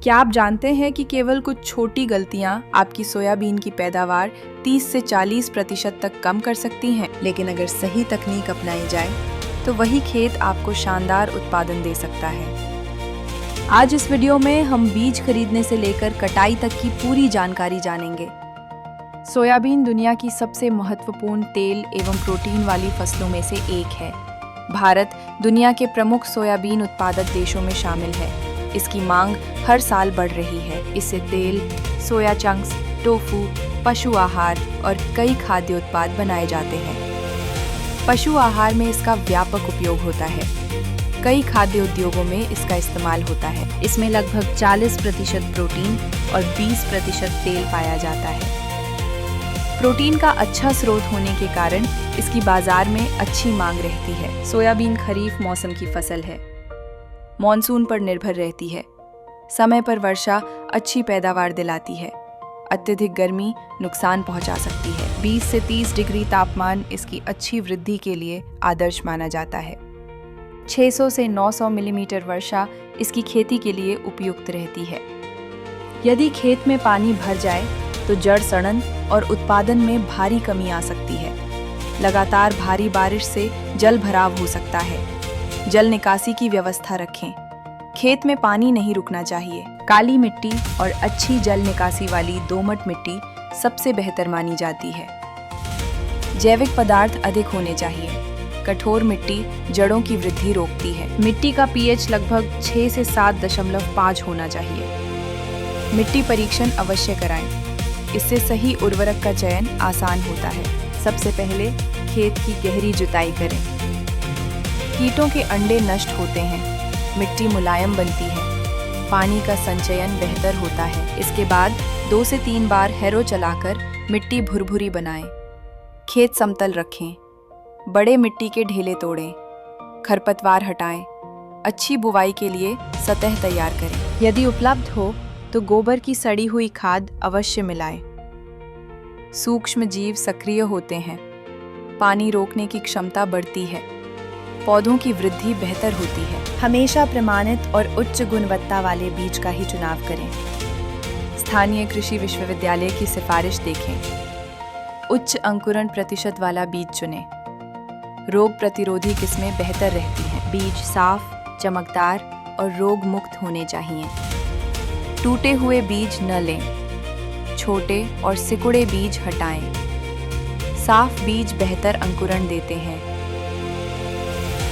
क्या आप जानते हैं कि केवल कुछ छोटी गलतियां आपकी सोयाबीन की पैदावार 30 से 40% तक कम कर सकती हैं? लेकिन अगर सही तकनीक अपनाई जाए तो वही खेत आपको शानदार उत्पादन दे सकता है। आज इस वीडियो में हम बीज खरीदने से लेकर कटाई तक की पूरी जानकारी जानेंगे। सोयाबीन दुनिया की सबसे महत्वपूर्ण तेल एवं प्रोटीन वाली फसलों में से एक है। भारत दुनिया के प्रमुख सोयाबीन उत्पादक देशों में शामिल है। इसकी मांग हर साल बढ़ रही है। इससे तेल, सोया चंक्स, टोफू, पशु आहार और कई खाद्य उत्पाद बनाए जाते हैं। पशु आहार में इसका व्यापक उपयोग होता है। कई खाद्य उद्योगों में इसका इस्तेमाल होता है। इसमें लगभग 40% प्रोटीन और 20% तेल पाया जाता है। प्रोटीन का अच्छा स्रोत होने के कारण इसकी बाजार में अच्छी मांग रहती है। सोयाबीन खरीफ मौसम की फसल है। मॉनसून पर निर्भर रहती है। समय पर वर्षा अच्छी पैदावार दिलाती है। अत्यधिक गर्मी नुकसान पहुंचा सकती है। 20 से 30 डिग्री तापमान इसकी अच्छी वृद्धि के लिए आदर्श माना जाता है। 600 से 900 मिलीमीटर वर्षा इसकी खेती के लिए उपयुक्त रहती है। यदि खेत में पानी भर जाए तो जड़ सड़न और उत्पादन में भारी कमी आ सकती है। लगातार भारी बारिश से जल भराव हो सकता है। जल निकासी की व्यवस्था रखें। खेत में पानी नहीं रुकना चाहिए। काली मिट्टी और अच्छी जल निकासी वाली दोमट मिट्टी सबसे बेहतर मानी जाती है। जैविक पदार्थ अधिक होने चाहिए। कठोर मिट्टी जड़ों की वृद्धि रोकती है। मिट्टी का पीएच लगभग 6 से 7.5 होना चाहिए। मिट्टी परीक्षण अवश्य कराएं। इससे सही उर्वरक का चयन आसान होता है। सबसे पहले खेत की गहरी जुताई करें। कीटों के अंडे नष्ट होते हैं। मिट्टी मुलायम बनती है। पानी का संचयन बेहतर होता है। इसके बाद 2 से 3 बार हैरो चलाकर मिट्टी भुरभुरी बनाएं। खेत समतल रखें। बड़े मिट्टी के ढेले तोड़ें। खरपतवार हटाएं। अच्छी बुवाई के लिए सतह तैयार करें। यदि उपलब्ध हो तो गोबर की सड़ी हुई खाद अवश्य मिलाएं। सूक्ष्म जीव सक्रिय होते हैं। पानी रोकने की क्षमता बढ़ती है। पौधों की वृद्धि बेहतर होती है। हमेशा प्रमाणित और उच्च गुणवत्ता वाले बीज का ही चुनाव करें। स्थानीय कृषि विश्वविद्यालय की सिफारिश देखें। उच्च अंकुरण प्रतिशत वाला बीज चुनें। रोग प्रतिरोधी किस्में बेहतर रहती हैं। बीज साफ, चमकदार और रोग मुक्त होने चाहिए। टूटे हुए बीज न लें। छोटे और सिकुड़े बीज हटाएं। साफ बीज बेहतर अंकुरण देते हैं।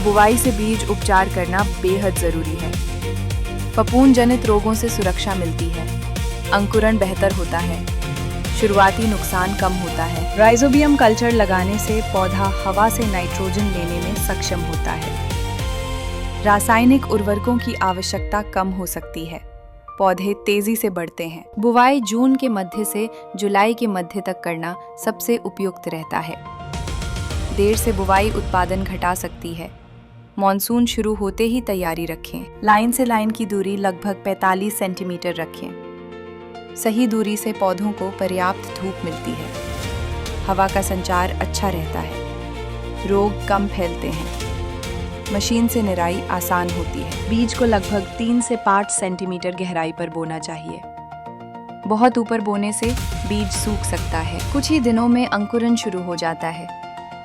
बुवाई से बीज उपचार करना बेहद जरूरी है। फफूंद जनित रोगों से सुरक्षा मिलती है। अंकुरण बेहतर होता है। शुरुआती नुकसान कम होता है। राइजोबियम कल्चर लगाने से पौधा हवा से नाइट्रोजन लेने में सक्षम होता है। रासायनिक उर्वरकों की आवश्यकता कम हो सकती है। पौधे तेजी से बढ़ते हैं। बुवाई जून के मध्य से जुलाई के मध्य तक करना सबसे उपयुक्त रहता है। देर से बुवाई उत्पादन घटा सकती है। मॉनसून शुरू होते ही तैयारी रखें। लाइन से लाइन की दूरी लगभग 45 सेंटीमीटर रखें। सही दूरी से पौधों को पर्याप्त धूप मिलती है। हवा का संचार अच्छा रहता है। रोग कम फैलते हैं। मशीन से निराई आसान होती है। बीज को लगभग 3 से 5 सेंटीमीटर गहराई पर बोना चाहिए। बहुत ऊपर बोने से बीज सूख सकता है। कुछ ही दिनों में अंकुरण शुरू हो जाता है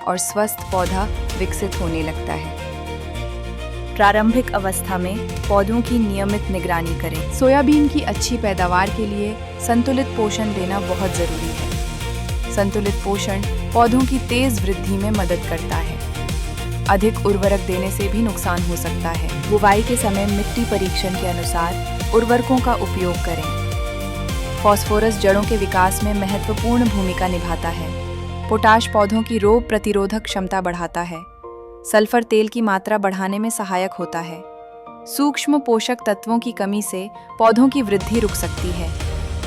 और स्वस्थ पौधा विकसित होने लगता है। प्रारंभिक अवस्था में पौधों की नियमित निगरानी करें। सोयाबीन की अच्छी पैदावार के लिए संतुलित पोषण देना बहुत जरूरी है। संतुलित पोषण पौधों की तेज वृद्धि में मदद करता है। अधिक उर्वरक देने से भी नुकसान हो सकता है। बुवाई के समय मिट्टी परीक्षण के अनुसार उर्वरकों का उपयोग करें। फास्फोरस जड़ों के विकास में महत्वपूर्ण भूमिका निभाता है। पोटाश पौधों की रोग प्रतिरोधक क्षमता बढ़ाता है। सल्फर तेल की मात्रा बढ़ाने में सहायक होता है। सूक्ष्म पोषक तत्वों की कमी से पौधों की वृद्धि रुक सकती है।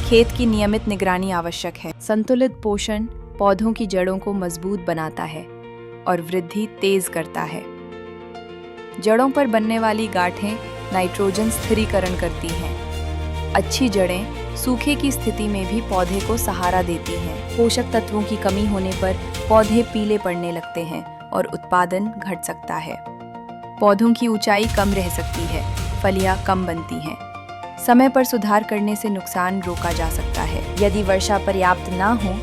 खेत की नियमित निगरानी आवश्यक है। संतुलित पोषण पौधों की जड़ों को मजबूत बनाता है और वृद्धि तेज करता है। जड़ों पर बनने वाली गांठें नाइट्रोजन स्थिरीकरण करती हैं। अच्छी जड़ें सूखे की स्थिति में भी पौधे को सहारा देती हैं। पोषक तत्वों की कमी होने पर पौधे पीले पड़ने लगते हैं और उत्पादन घट सकता है। पौधों की ऊंचाई कम रह सकती है। फलियां कम बनती हैं। समय पर सुधार करने से नुकसान रोका जा सकता है। यदि वर्षा पर्याप्त ना हो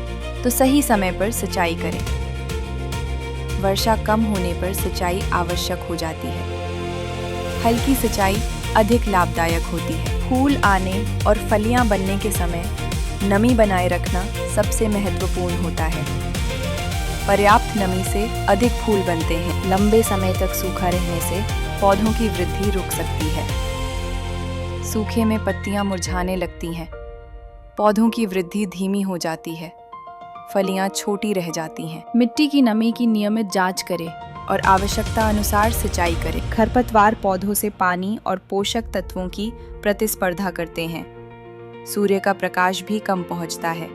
तो सही समय पर सिंचाई करें। वर्षा कम होने पर सिंचाई आवश्यक हो जाती है। हल्की सिंचाई अधिक लाभदायक होती है। फूल आने और फलियां बनने के समय नमी बनाए रखना सबसे महत्वपूर्ण होता है। पर्याप्त नमी से अधिक फूल बनते हैं। लंबे समय तक सूखा रहने से पौधों की वृद्धि रुक सकती है। सूखे में पत्तियां मुरझाने लगती हैं। पौधों की वृद्धि धीमी हो जाती है। फलियां छोटी रह जाती हैं। मिट्टी की नमी की नियमित जांच करें और आवश्यकता अनुसार सिंचाई करें। खरपतवार पौधों से पानी और पोषक तत्वों की प्रतिस्पर्धा करते हैं। सूर्य का प्रकाश भी कम पहुंचता है।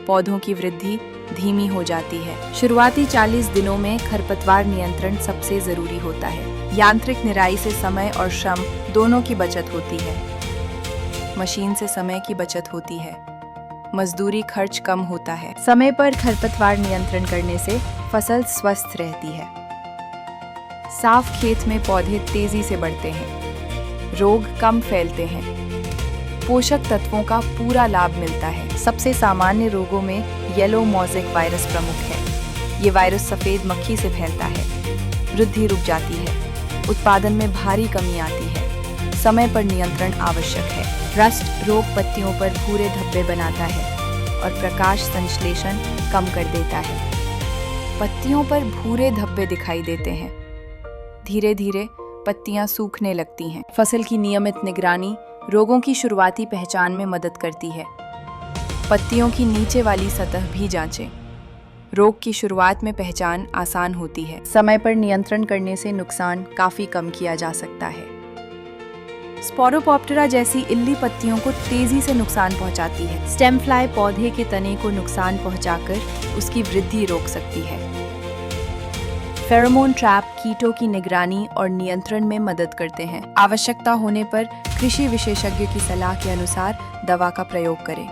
पौधों की वृद्धि धीमी हो जाती है। शुरुआती 40 दिनों में खरपतवार नियंत्रण सबसे जरूरी होता है। यांत्रिक निराई से समय और श्रम दोनों की बचत होती है। मशीन से समय की बचत होती है। मजदूरी खर्च कम होता है। समय पर खरपतवार नियंत्रण करने से फसल स्वस्थ रहती है। साफ खेत में पौधे तेजी से बढ़ते हैं। रोग कम फैलते हैं। पोषक तत्वों का पूरा लाभ मिलता है। सबसे सामान्य रोगों में येलो मोज़ेक वायरस प्रमुख है। ये वायरस सफेद मक्खी से फैलता है। वृद्धि रुक जाती है। उत्पादन में भारी कमी आती है। समय पर नियंत्रण आवश्यक है। रस्ट रोग पत्तियों पर भूरे धब्बे बनाता है और प्रकाश संश्लेषण कम कर देता है। पत्तियों पर भूरे धब्बे दिखाई देते हैं। धीरे धीरे पत्तियां सूखने लगती हैं। फसल की नियमित निगरानी रोगों की शुरुआती पहचान में मदद करती है। पत्तियों की नीचे वाली सतह भी जांचें। रोग की शुरुआत में पहचान आसान होती है। समय पर नियंत्रण करने से नुकसान काफी कम किया जा सकता है। स्पोरोपोप्टेरा जैसी इल्ली पत्तियों को तेजी से नुकसान पहुंचाती है। स्टेम फ्लाई पौधे के तने को नुकसान पहुंचाकर उसकी वृद्धि रोक सकती है। फेरोमोन ट्रैप कीटों की निगरानी और नियंत्रण में मदद करते हैं। आवश्यकता होने पर कृषि विशेषज्ञ की सलाह के अनुसार दवा का प्रयोग करें।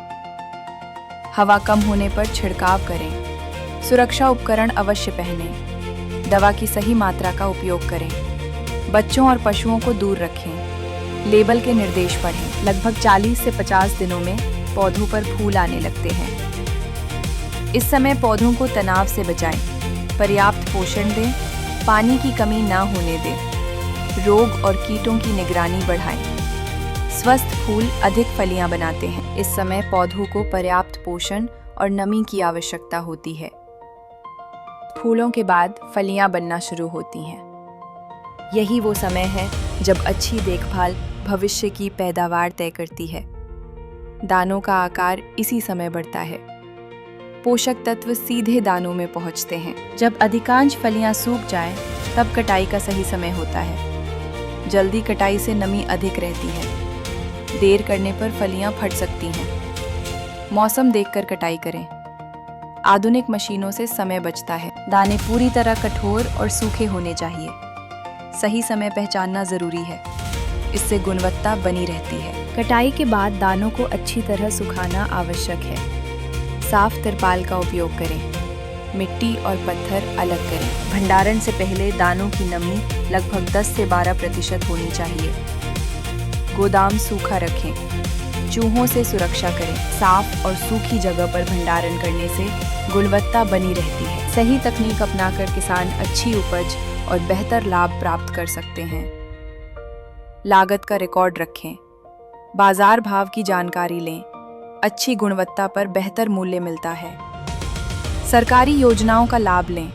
हवा कम होने पर छिड़काव करें। सुरक्षा उपकरण अवश्य पहनें। दवा की सही मात्रा का उपयोग करें। बच्चों और पशुओं को दूर रखें। लेबल के निर्देश पढ़ें। लगभग 40 से 50 दिनों में पौधों पर फूल आने लगते हैं। इस समय पौधों को तनाव से बचाएं। पर्याप्त पोषण दें। पानी की कमी ना होने दें। रोग और कीटों की निगरानी बढ़ाएं। स्वस्थ फूल अधिक फलियां बनाते हैं। इस समय पौधों को पर्याप्त पोषण और नमी की आवश्यकता होती है। फूलों के बाद फलियां बनना शुरू होती हैं। यही वो समय है जब अच्छी देखभाल भविष्य की पैदावार तय करती है। दानों का आकार इसी समय बढ़ता है। पोषक तत्व सीधे दानों में पहुंचते हैं। जब अधिकांश फलियां सूख जाएं, तब कटाई का सही समय होता है। जल्दी कटाई से नमी अधिक रहती है। देर करने पर फलियां फट सकती हैं। मौसम देखकर कटाई करें। आधुनिक मशीनों से समय बचता है। दाने पूरी तरह कठोर और सूखे होने चाहिए। सही समय पहचानना जरूरी है। इससे गुणवत्ता बनी रहती है। कटाई के बाद दानों को अच्छी तरह सुखाना आवश्यक है। साफ तिरपाल का उपयोग करें। मिट्टी और पत्थर अलग करें। भंडारण से पहले दानों की नमी लगभग 10 से 12% होनी चाहिए। गोदाम सूखा रखें। चूहों से सुरक्षा करें। साफ और सूखी जगह पर भंडारण करने से गुणवत्ता बनी रहती है। सही तकनीक अपनाकर किसान अच्छी उपज और बेहतर लाभ प्राप्त कर सकते हैं। लागत का रिकॉर्ड रखें। बाजार भाव की जानकारी लें। अच्छी गुणवत्ता पर बेहतर मूल्य मिलता है। सरकारी योजनाओं का लाभ लें।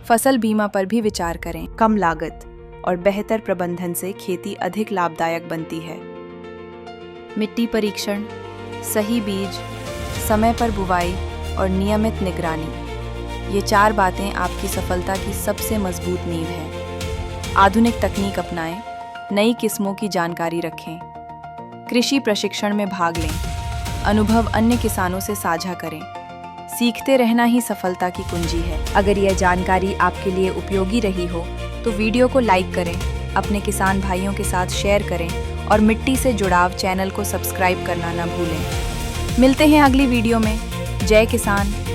फसल बीमा पर भी विचार करें। कम लागत और बेहतर प्रबंधन से खेती अधिक लाभदायक बनती है। मिट्टी परीक्षण, सही बीज, समय पर बुवाई और नियमित निगरानी, ये 4 बातें आपकी सफलता की सबसे मजबूत नींव है। आधुनिक तकनीक अपनाएं। नई किस्मों की जानकारी रखें। कृषि प्रशिक्षण में भाग लें। अनुभव अन्य किसानों से साझा करें। सीखते रहना ही सफलता की कुंजी है। अगर यह जानकारी आपके लिए उपयोगी रही हो तो वीडियो को लाइक करें, अपने किसान भाइयों के साथ शेयर करें और मिट्टी से जुड़ाव चैनल को सब्सक्राइब करना न भूलें। मिलते हैं अगली वीडियो में। जय किसान।